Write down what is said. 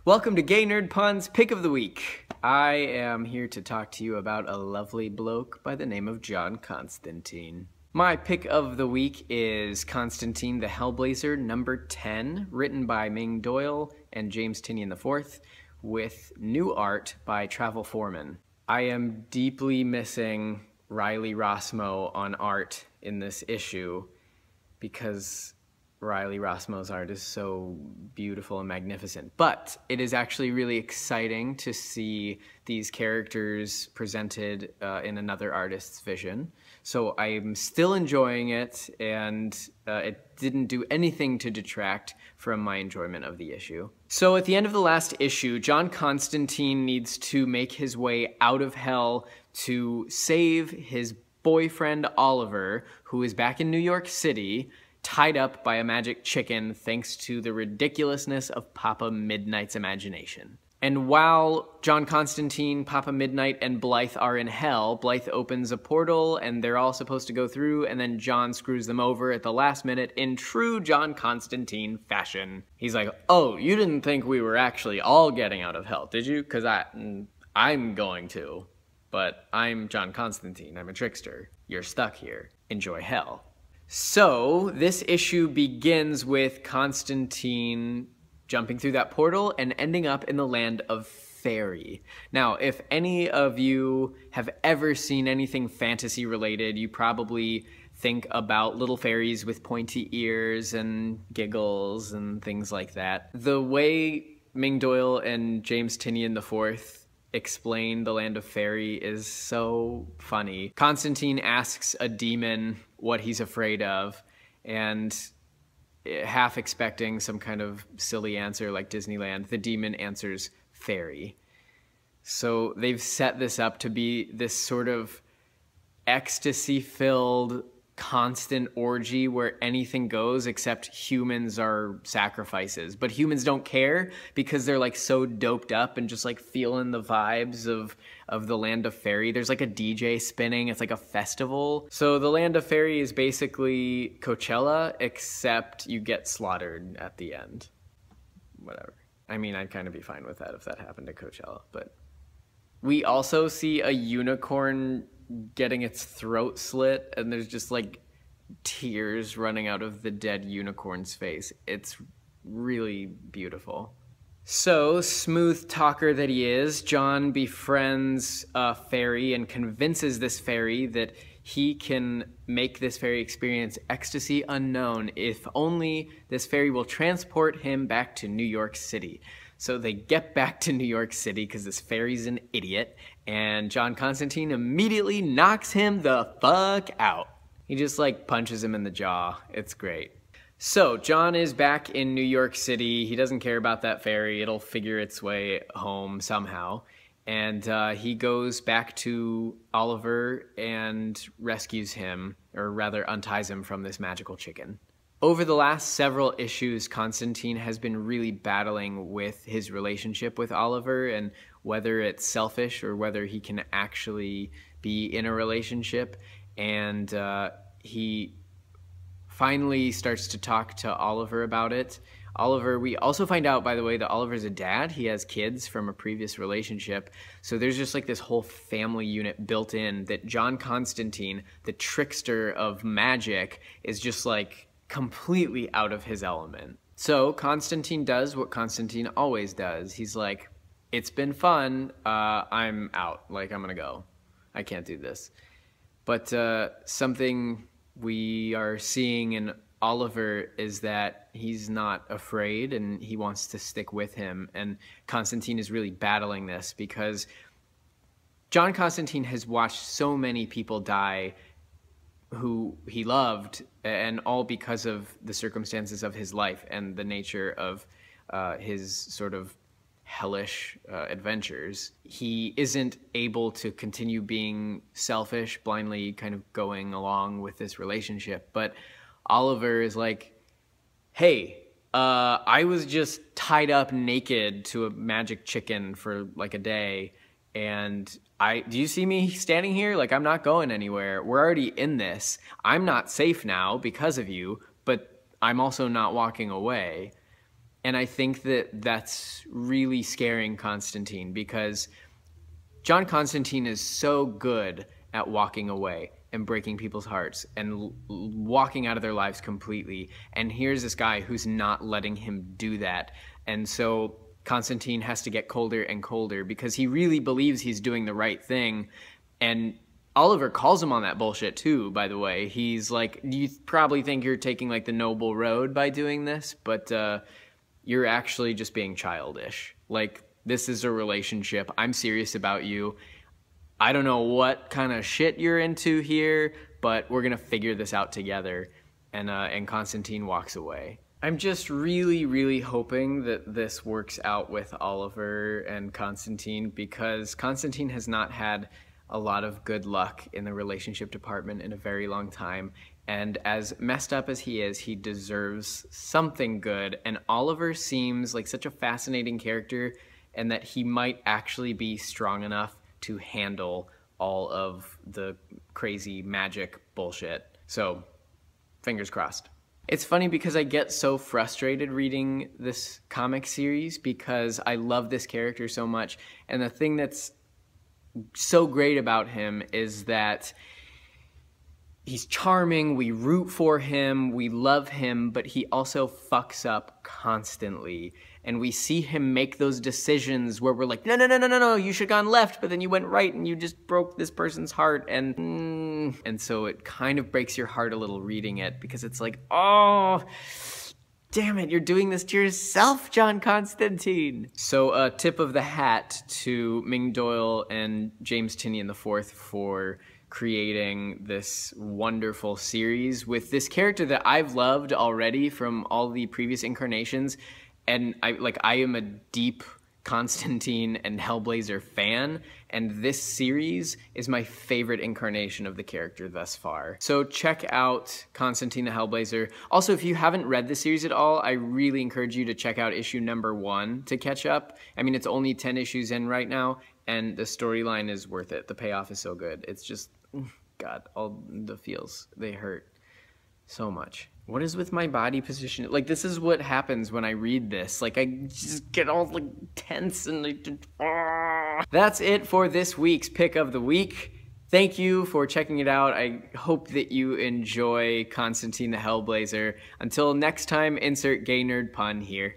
Welcome to Gay Nerd Pun's Pick of the Week. I am here to talk to you about a lovely bloke by the name of John Constantine. My pick of the week is Constantine the HELLBLAZER number 10, written by Ming Doyle and James Tynion IV, with new art by Travel Foreman. I am deeply missing Riley Rossmo on art in this issue because Riley Rossmo's art is so beautiful and magnificent. But it is actually really exciting to see these characters presented in another artist's vision. So I'm still enjoying it, and it didn't do anything to detract from my enjoyment of the issue. So at the end of the last issue, John Constantine needs to make his way out of hell to save his boyfriend Oliver, who is back in New York City, tied up by a magic chicken thanks to the ridiculousness of Papa Midnight's imagination. And while John Constantine, Papa Midnight, and Blythe are in hell, Blythe opens a portal and they're all supposed to go through, and then John screws them over at the last minute in true John Constantine fashion. He's like, "Oh, you didn't think we were actually all getting out of hell, did you? Because I'm going to. But I'm John Constantine, I'm a trickster. You're stuck here. Enjoy hell." So this issue begins with Constantine jumping through that portal and ending up in the land of fairy. Now, if any of you have ever seen anything fantasy related, you probably think about little fairies with pointy ears and giggles and things like that. The way Ming Doyle and James Tynion IV explain the land of fairy is so funny. Constantine asks a demon what he's afraid of, and half expecting some kind of silly answer like Disneyland, the demon answers fairy. So they've set this up to be this sort of ecstasy-filled constant orgy where anything goes except humans are sacrifices. But humans don't care because they're like so doped up and just like feeling the vibes of the land of fairy. There's like a DJ spinning, it's like a festival. So the land of fairy is basically Coachella, except you get slaughtered at the end. Whatever. I mean, I'd kind of be fine with that if that happened at Coachella, but we also see a unicorn getting its throat slit, and there's just like tears running out of the dead unicorn's face. It's really beautiful. So, smooth talker that he is, John befriends a fairy and convinces this fairy that he can make this fairy experience ecstasy unknown if only this fairy will transport him back to New York City. So they get back to New York City because this fairy's an idiot, and John Constantine immediately knocks him the fuck out. He just like punches him in the jaw. It's great. So John is back in New York City. He doesn't care about that fairy. It'll figure its way home somehow. And he goes back to Oliver and rescues him, or rather unties him from this magical chicken. Over the last several issues, Constantine has been really battling with his relationship with Oliver and whether it's selfish or whether he can actually be in a relationship. And he finally starts to talk to Oliver about it. Oliver, we also find out, by the way, that Oliver's a dad. He has kids from a previous relationship. So there's just like this whole family unit built in that John Constantine, the trickster of magic, is just like completely out of his element. So Constantine does what Constantine always does. He's like, "It's been fun, I'm out, like I'm gonna go. I can't do this." But something we are seeing in Oliver is that he's not afraid and he wants to stick with him, and Constantine is really battling this because John Constantine has watched so many people die who he loved, and all because of the circumstances of his life and the nature of his sort of hellish adventures. He isn't able to continue being selfish, blindly kind of going along with this relationship. But Oliver is like, "Hey, I was just tied up naked to a magic chicken for like a day, and do you see me standing here? Like, I'm not going anywhere. We're already in this. I'm not safe now because of you, but I'm also not walking away." And I think that that's really scaring Constantine, because John Constantine is so good at walking away and breaking people's hearts and walking out of their lives completely. And here's this guy who's not letting him do that. And so Constantine has to get colder and colder because he really believes he's doing the right thing. And Oliver calls him on that bullshit too, by the way. He's like, you probably think you're taking like the noble road by doing this, but you're actually just being childish. Like, this is a relationship. I'm serious about you. I don't know what kind of shit you're into here, but we're gonna figure this out together. And Constantine walks away. I'm just really, really hoping that this works out with Oliver and Constantine, because Constantine has not had a lot of good luck in the relationship department in a very long time. And as messed up as he is, he deserves something good. And Oliver seems like such a fascinating character, and that he might actually be strong enough to handle all of the crazy magic bullshit. So, fingers crossed. It's funny because I get so frustrated reading this comic series because I love this character so much. And the thing that's so great about him is that he's charming, we root for him, we love him, but he also fucks up constantly. And we see him make those decisions where we're like, no, you should have gone left, but then you went right and you just broke this person's heart. And so it kind of breaks your heart a little reading it, because it's like, oh, damn it, you're doing this to yourself, John Constantine. So a tip of the hat to Ming Doyle and James Tynion IV for creating this wonderful series with this character that I've loved already from all the previous incarnations. And I am a deep Constantine and HELLBLAZER fan, and this series is my favorite incarnation of the character thus far. So check out Constantine the HELLBLAZER. Also, if you haven't read the series at all, I really encourage you to check out issue #1 to catch up. I mean, it's only 10 issues in right now, and the storyline is worth it. The payoff is so good. It's just, God, all the feels, they hurt so much. What is with my body position? Like, this is what happens when I read this. Like, I just get all like tense and like, That's it for this week's pick of the week. Thank you for checking it out. I hope that you enjoy Constantine the HELLBLAZER. Until next time, insert gay nerd pun here.